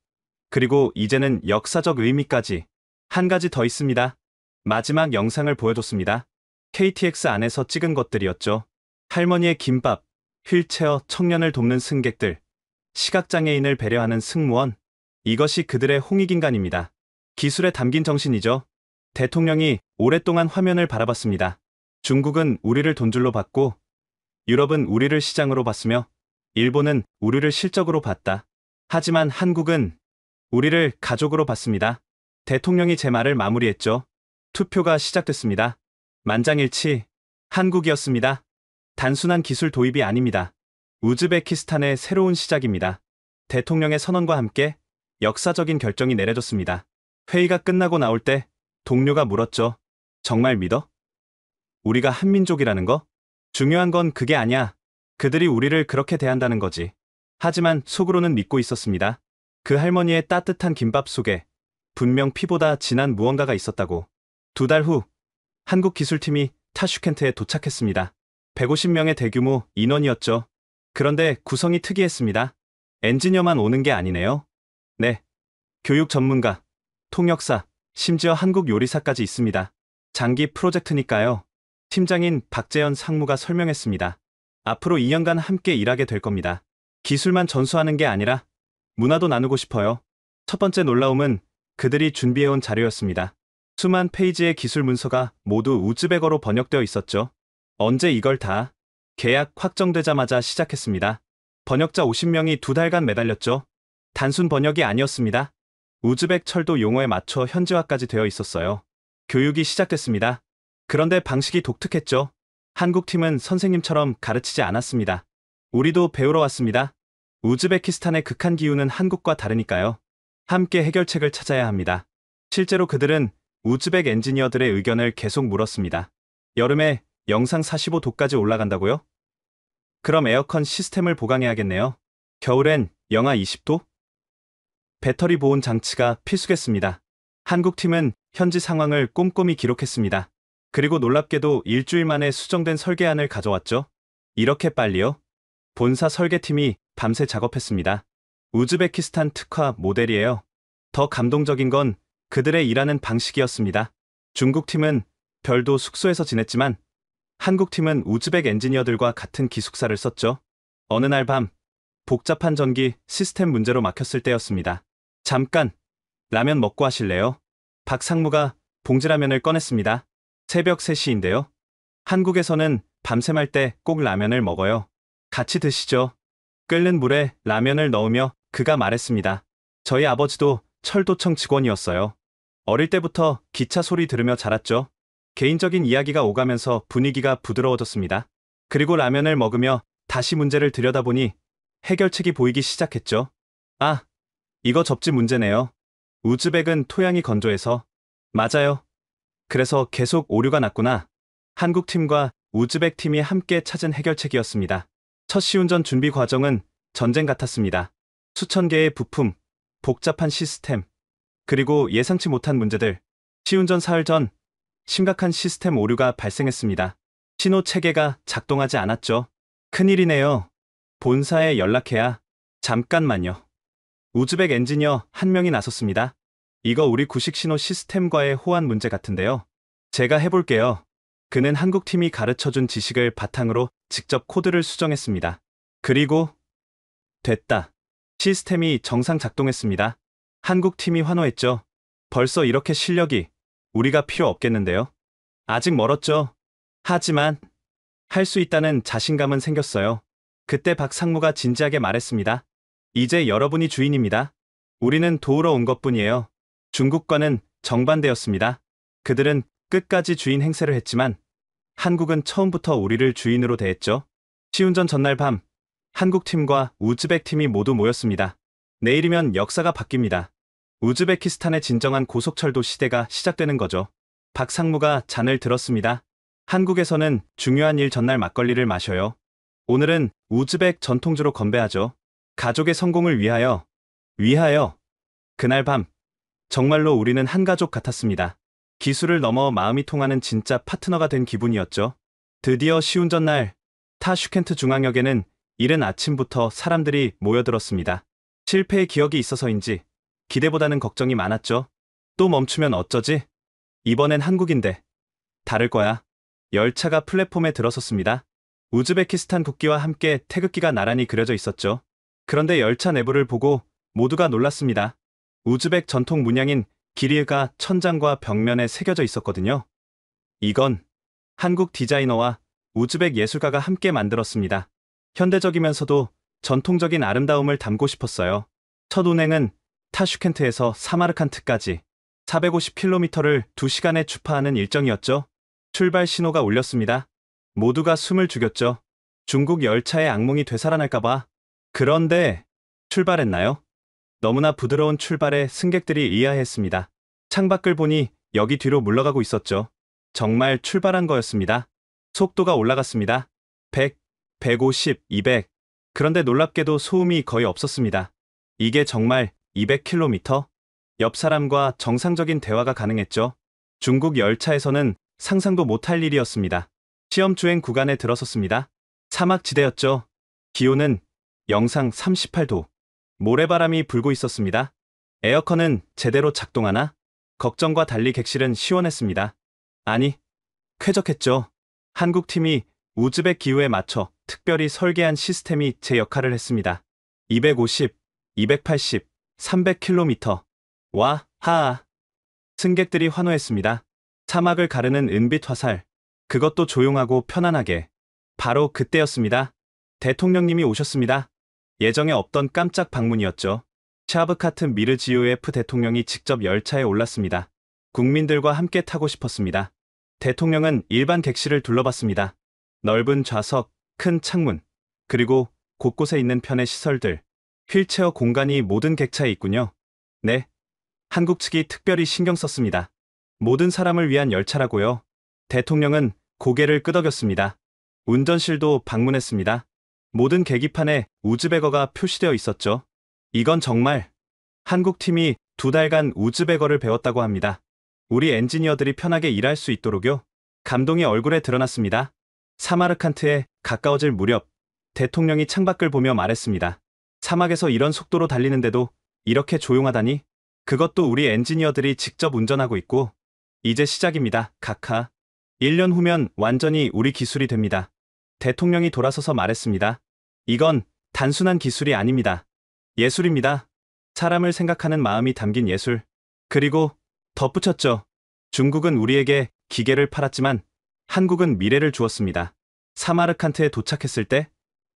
그리고 이제는 역사적 의미까지. 한 가지 더 있습니다. 마지막 영상을 보여줬습니다. KTX 안에서 찍은 것들이었죠. 할머니의 김밥, 휠체어 청년을 돕는 승객들, 시각장애인을 배려하는 승무원. 이것이 그들의 홍익인간입니다. 기술에 담긴 정신이죠. 대통령이 오랫동안 화면을 바라봤습니다. 중국은 우리를 돈줄로 봤고, 유럽은 우리를 시장으로 봤으며, 일본은 우리를 실적으로 봤다. 하지만 한국은 우리를 가족으로 봤습니다. 대통령이 제 말을 마무리했죠. 투표가 시작됐습니다. 만장일치, 한국이었습니다. 단순한 기술 도입이 아닙니다. 우즈베키스탄의 새로운 시작입니다. 대통령의 선언과 함께 역사적인 결정이 내려졌습니다. 회의가 끝나고 나올 때 동료가 물었죠. 정말 믿어? 우리가 한민족이라는 거? 중요한 건 그게 아니야. 그들이 우리를 그렇게 대한다는 거지. 하지만 속으로는 믿고 있었습니다. 그 할머니의 따뜻한 김밥 속에 분명 피보다 진한 무언가가 있었다고. 2달 후 한국 기술팀이 타슈켄트에 도착했습니다. 150명의 대규모 인원이었죠. 그런데 구성이 특이했습니다. 엔지니어만 오는 게 아니네요. 네. 교육 전문가, 통역사, 심지어 한국 요리사까지 있습니다. 장기 프로젝트니까요. 팀장인 박재현 상무가 설명했습니다. 앞으로 2년간 함께 일하게 될 겁니다. 기술만 전수하는 게 아니라 문화도 나누고 싶어요. 첫 번째 놀라움은 그들이 준비해온 자료였습니다. 수만 페이지의 기술 문서가 모두 우즈베거로 번역되어 있었죠. 언제 이걸 다? 계약 확정되자마자 시작했습니다. 번역자 50명이 2달간 매달렸죠. 단순 번역이 아니었습니다. 우즈벡 철도 용어에 맞춰 현지화까지 되어 있었어요. 교육이 시작됐습니다. 그런데 방식이 독특했죠. 한국 팀은 선생님처럼 가르치지 않았습니다. 우리도 배우러 왔습니다. 우즈베키스탄의 극한 기후는 한국과 다르니까요. 함께 해결책을 찾아야 합니다. 실제로 그들은 우즈벡 엔지니어들의 의견을 계속 물었습니다. 여름에 영상 45도까지 올라간다고요? 그럼 에어컨 시스템을 보강해야겠네요. 겨울엔 영하 20도? 배터리 보온 장치가 필수겠습니다. 한국 팀은 현지 상황을 꼼꼼히 기록했습니다. 그리고 놀랍게도 일주일 만에 수정된 설계안을 가져왔죠. 이렇게 빨리요? 본사 설계팀이 밤새 작업했습니다. 우즈베키스탄 특화 모델이에요. 더 감동적인 건 그들의 일하는 방식이었습니다. 중국 팀은 별도 숙소에서 지냈지만 한국 팀은 우즈벡 엔지니어들과 같은 기숙사를 썼죠. 어느 날 밤 복잡한 전기 시스템 문제로 막혔을 때였습니다. 잠깐 라면 먹고 하실래요? 박 상무가 봉지라면을 꺼냈습니다. 새벽 3시인데요. 한국에서는 밤샘 할 때 꼭 라면을 먹어요. 같이 드시죠. 끓는 물에 라면을 넣으며 그가 말했습니다. 저희 아버지도 철도청 직원이었어요. 어릴 때부터 기차 소리 들으며 자랐죠. 개인적인 이야기가 오가면서 분위기가 부드러워졌습니다. 그리고 라면을 먹으며 다시 문제를 들여다보니 해결책이 보이기 시작했죠. 아, 이거 접지 문제네요. 우즈벡은 토양이 건조해서. 맞아요. 그래서 계속 오류가 났구나. 한국 팀과 우즈벡 팀이 함께 찾은 해결책이었습니다. 첫 시운전 준비 과정은 전쟁 같았습니다. 수천 개의 부품, 복잡한 시스템, 그리고 예상치 못한 문제들. 시운전 사흘 전 심각한 시스템 오류가 발생했습니다. 신호 체계가 작동하지 않았죠. 큰일이네요. 본사에 연락해야. 잠깐만요. 우즈벡 엔지니어 한 명이 나섰습니다. 이거 우리 구식 신호 시스템과의 호환 문제 같은데요. 제가 해볼게요. 그는 한국 팀이 가르쳐준 지식을 바탕으로 직접 코드를 수정했습니다. 그리고 됐다. 시스템이 정상 작동했습니다. 한국 팀이 환호했죠. 벌써 이렇게 실력이 우리가 필요 없겠는데요. 아직 멀었죠. 하지만 할 수 있다는 자신감은 생겼어요. 그때 박 상무가 진지하게 말했습니다. 이제 여러분이 주인입니다. 우리는 도우러 온 것뿐이에요. 중국과는 정반대였습니다. 그들은 끝까지 주인 행세를 했지만 한국은 처음부터 우리를 주인으로 대했죠. 시운전 전날 밤 한국 팀과 우즈벡 팀이 모두 모였습니다. 내일이면 역사가 바뀝니다. 우즈베키스탄의 진정한 고속철도 시대가 시작되는 거죠. 박 상무가 잔을 들었습니다. 한국에서는 중요한 일 전날 막걸리를 마셔요. 오늘은 우즈벡 전통주로 건배하죠. 가족의 성공을 위하여. 그날 밤 정말로 우리는 한 가족 같았습니다. 기술을 넘어 마음이 통하는 진짜 파트너가 된 기분이었죠. 드디어 시운전 날 타슈켄트 중앙역에는 이른 아침부터 사람들이 모여들었습니다. 실패의 기억이 있어서인지 기대보다는 걱정이 많았죠. 또 멈추면 어쩌지? 이번엔 한국인데. 다를 거야. 열차가 플랫폼에 들어섰습니다. 우즈베키스탄 국기와 함께 태극기가 나란히 그려져 있었죠. 그런데 열차 내부를 보고 모두가 놀랐습니다. 우즈벡 전통 문양인 기리가 천장과 벽면에 새겨져 있었거든요. 이건 한국 디자이너와 우즈벡 예술가가 함께 만들었습니다. 현대적이면서도 전통적인 아름다움을 담고 싶었어요. 첫 운행은 타슈켄트에서 사마르칸트까지 450km를 2시간에 주파하는 일정이었죠. 출발 신호가 울렸습니다. 모두가 숨을 죽였죠. 중국 열차의 악몽이 되살아날까봐. 그런데 출발했나요? 너무나 부드러운 출발에 승객들이 의아해했습니다. 창밖을 보니 여기 뒤로 물러가고 있었죠. 정말 출발한 거였습니다. 속도가 올라갔습니다. 100, 150, 200. 그런데 놀랍게도 소음이 거의 없었습니다. 이게 정말 200km? 옆 사람과 정상적인 대화가 가능했죠. 중국 열차에서는 상상도 못할 일이었습니다. 시험 주행 구간에 들어섰습니다. 사막지대였죠. 기온은 영상 38도. 모래바람이 불고 있었습니다. 에어컨은 제대로 작동하나? 걱정과 달리 객실은 시원했습니다. 아니, 쾌적했죠. 한국 팀이 우즈벡 기후에 맞춰 특별히 설계한 시스템이 제 역할을 했습니다. 250, 280, 300km. 와, 하아. 승객들이 환호했습니다. 사막을 가르는 은빛 화살. 그것도 조용하고 편안하게. 바로 그때였습니다. 대통령님이 오셨습니다. 예정에 없던 깜짝 방문이었죠. 샤브카트 미르지요예프 대통령이 직접 열차에 올랐습니다. 국민들과 함께 타고 싶었습니다. 대통령은 일반 객실을 둘러봤습니다. 넓은 좌석, 큰 창문, 그리고 곳곳에 있는 편의 시설들, 휠체어 공간이 모든 객차에 있군요. 네. 한국 측이 특별히 신경 썼습니다. 모든 사람을 위한 열차라고요. 대통령은 고개를 끄덕였습니다. 운전실도 방문했습니다. 모든 계기판에 우즈벡어가 표시되어 있었죠. 이건 정말 한국 팀이 2달간 우즈벡어를 배웠다고 합니다. 우리 엔지니어들이 편하게 일할 수 있도록요. 감동이 얼굴에 드러났습니다. 사마르칸트에 가까워질 무렵 대통령이 창밖을 보며 말했습니다. 사막에서 이런 속도로 달리는데도 이렇게 조용하다니? 그것도 우리 엔지니어들이 직접 운전하고 있고. 이제 시작입니다, 카카. 1년 후면 완전히 우리 기술이 됩니다. 대통령이 돌아서서 말했습니다. 이건 단순한 기술이 아닙니다. 예술입니다. 사람을 생각하는 마음이 담긴 예술. 그리고 덧붙였죠. 중국은 우리에게 기계를 팔았지만 한국은 미래를 주었습니다. 사마르칸트에 도착했을 때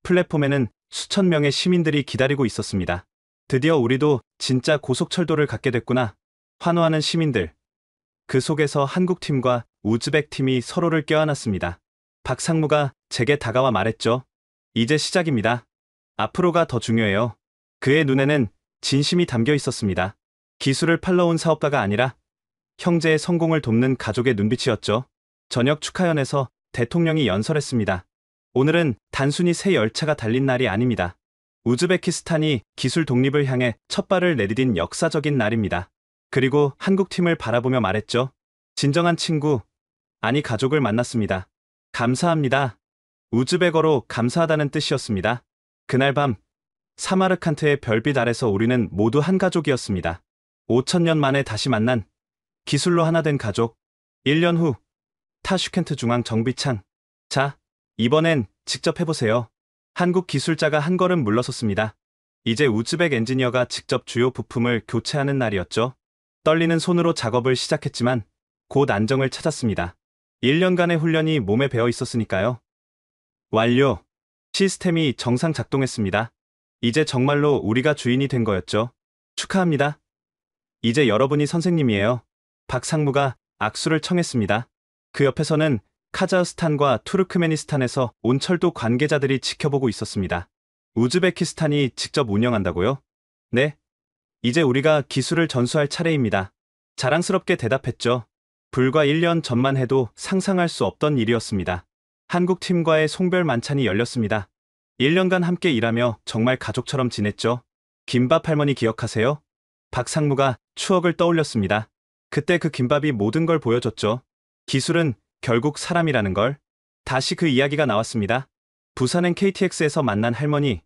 플랫폼에는 수천 명의 시민들이 기다리고 있었습니다. 드디어 우리도 진짜 고속철도를 갖게 됐구나. 환호하는 시민들, 그 속에서 한국 팀과 우즈벡 팀이 서로를 껴안았습니다. 박상무가 제게 다가와 말했죠. 이제 시작입니다. 앞으로가 더 중요해요. 그의 눈에는 진심이 담겨 있었습니다. 기술을 팔러 온 사업가가 아니라 형제의 성공을 돕는 가족의 눈빛이었죠. 저녁 축하연에서 대통령이 연설했습니다. 오늘은 단순히 새 열차가 달린 날이 아닙니다. 우즈베키스탄이 기술 독립을 향해 첫 발을 내디딘 역사적인 날입니다. 그리고 한국팀을 바라보며 말했죠. 진정한 친구, 아니 가족을 만났습니다. 감사합니다. 우즈베거로 감사하다는 뜻이었습니다. 그날 밤 사마르칸트의 별빛 아래서 우리는 모두 한 가족이었습니다. 5,000년 만에 다시 만난 기술로 하나 된 가족. 1년 후 타슈켄트 중앙 정비창. 자, 이번엔 직접 해보세요. 한국 기술자가 한 걸음 물러섰습니다. 이제 우즈벡 엔지니어가 직접 주요 부품을 교체하는 날이었죠. 떨리는 손으로 작업을 시작했지만 곧 안정을 찾았습니다. 1년간의 훈련이 몸에 배어 있었으니까요. 완료. 시스템이 정상 작동했습니다. 이제 정말로 우리가 주인이 된 거였죠. 축하합니다. 이제 여러분이 선생님이에요. 박상무가 악수를 청했습니다. 그 옆에서는 카자흐스탄과 투르크메니스탄에서 온 철도 관계자들이 지켜보고 있었습니다. 우즈베키스탄이 직접 운영한다고요? 네. 이제 우리가 기술을 전수할 차례입니다. 자랑스럽게 대답했죠. 불과 1년 전만 해도 상상할 수 없던 일이었습니다. 한국 팀과의 송별 만찬이 열렸습니다. 1년간 함께 일하며 정말 가족처럼 지냈죠. 김밥 할머니 기억하세요? 박상무가 추억을 떠올렸습니다. 그때 그 김밥이 모든 걸 보여줬죠. 기술은 결국 사람이라는 걸. 다시 그 이야기가 나왔습니다. 부산행 KTX에서 만난 할머니.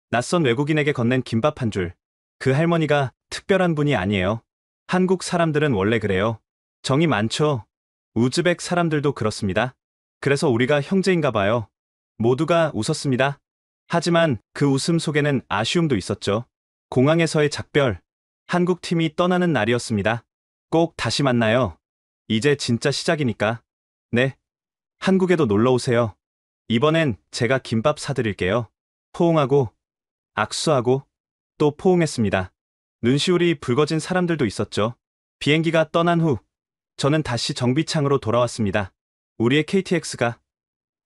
낯선 외국인에게 건넨 김밥 한 줄. 그 할머니가 특별한 분이 아니에요. 한국 사람들은 원래 그래요. 정이 많죠. 우즈벡 사람들도 그렇습니다. 그래서 우리가 형제인가 봐요. 모두가 웃었습니다. 하지만 그 웃음 속에는 아쉬움도 있었죠. 공항에서의 작별. 한국 팀이 떠나는 날이었습니다. 꼭 다시 만나요. 이제 진짜 시작이니까. 네. 한국에도 놀러 오세요. 이번엔 제가 김밥 사드릴게요. 포옹하고, 악수하고, 또 포옹했습니다. 눈시울이 붉어진 사람들도 있었죠. 비행기가 떠난 후, 저는 다시 정비창으로 돌아왔습니다. 우리의 KTX가,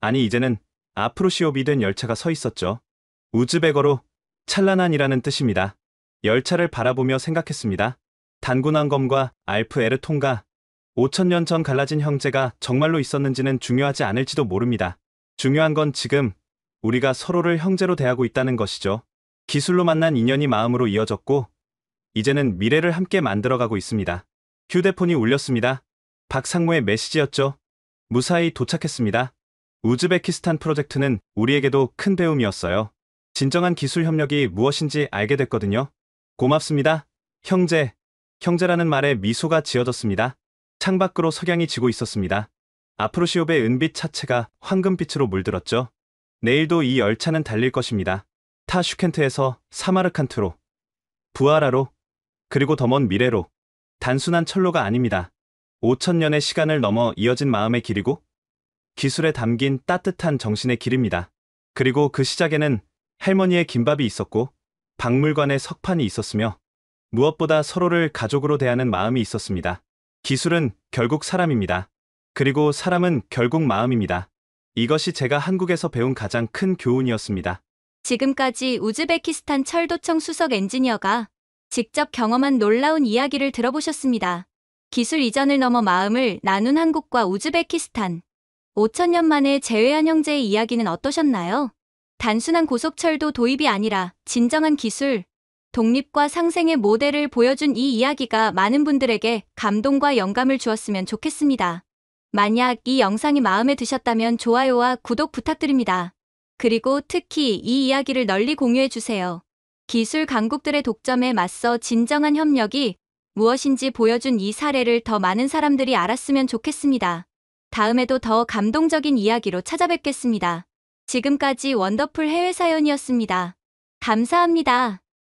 아니 이제는 아프로시옵이 된 열차가 서 있었죠. 우즈베거로 찬란한이라는 뜻입니다. 열차를 바라보며 생각했습니다. 단군왕검과 알프 에르통가 5,000년 전 갈라진 형제가 정말로 있었는지는 중요하지 않을지도 모릅니다. 중요한 건 지금 우리가 서로를 형제로 대하고 있다는 것이죠. 기술로 만난 인연이 마음으로 이어졌고 이제는 미래를 함께 만들어가고 있습니다. 휴대폰이 울렸습니다. 박상무의 메시지였죠. 무사히 도착했습니다. 우즈베키스탄 프로젝트는 우리에게도 큰 배움이었어요. 진정한 기술 협력이 무엇인지 알게 됐거든요. 고맙습니다. 형제. 형제라는 말에 미소가 지어졌습니다. 창밖으로 석양이 지고 있었습니다. 아프로시옵의 은빛 차체가 황금빛으로 물들었죠. 내일도 이 열차는 달릴 것입니다. 타슈켄트에서 사마르칸트로, 부하라로, 그리고 더 먼 미래로. 단순한 철로가 아닙니다. 5,000년의 시간을 넘어 이어진 마음의 길이고 기술에 담긴 따뜻한 정신의 길입니다. 그리고 그 시작에는 할머니의 김밥이 있었고 박물관의 석판이 있었으며 무엇보다 서로를 가족으로 대하는 마음이 있었습니다. 기술은 결국 사람입니다. 그리고 사람은 결국 마음입니다. 이것이 제가 한국에서 배운 가장 큰 교훈이었습니다. 지금까지 우즈베키스탄 철도청 수석 엔지니어가 직접 경험한 놀라운 이야기를 들어보셨습니다. 기술 이전을 넘어 마음을 나눈 한국과 우즈베키스탄. 5,000년 만에 재회한 형제의 이야기는 어떠셨나요? 단순한 고속철도 도입이 아니라 진정한 기술, 독립과 상생의 모델을 보여준 이 이야기가 많은 분들에게 감동과 영감을 주었으면 좋겠습니다. 만약 이 영상이 마음에 드셨다면 좋아요와 구독 부탁드립니다. 그리고 특히 이 이야기를 널리 공유해주세요. 기술 강국들의 독점에 맞서 진정한 협력이 무엇인지 보여준 이 사례를 더 많은 사람들이 알았으면 좋겠습니다. 다음에도 더 감동적인 이야기로 찾아뵙겠습니다. 지금까지 원더풀 해외사연이었습니다. 감사합니다.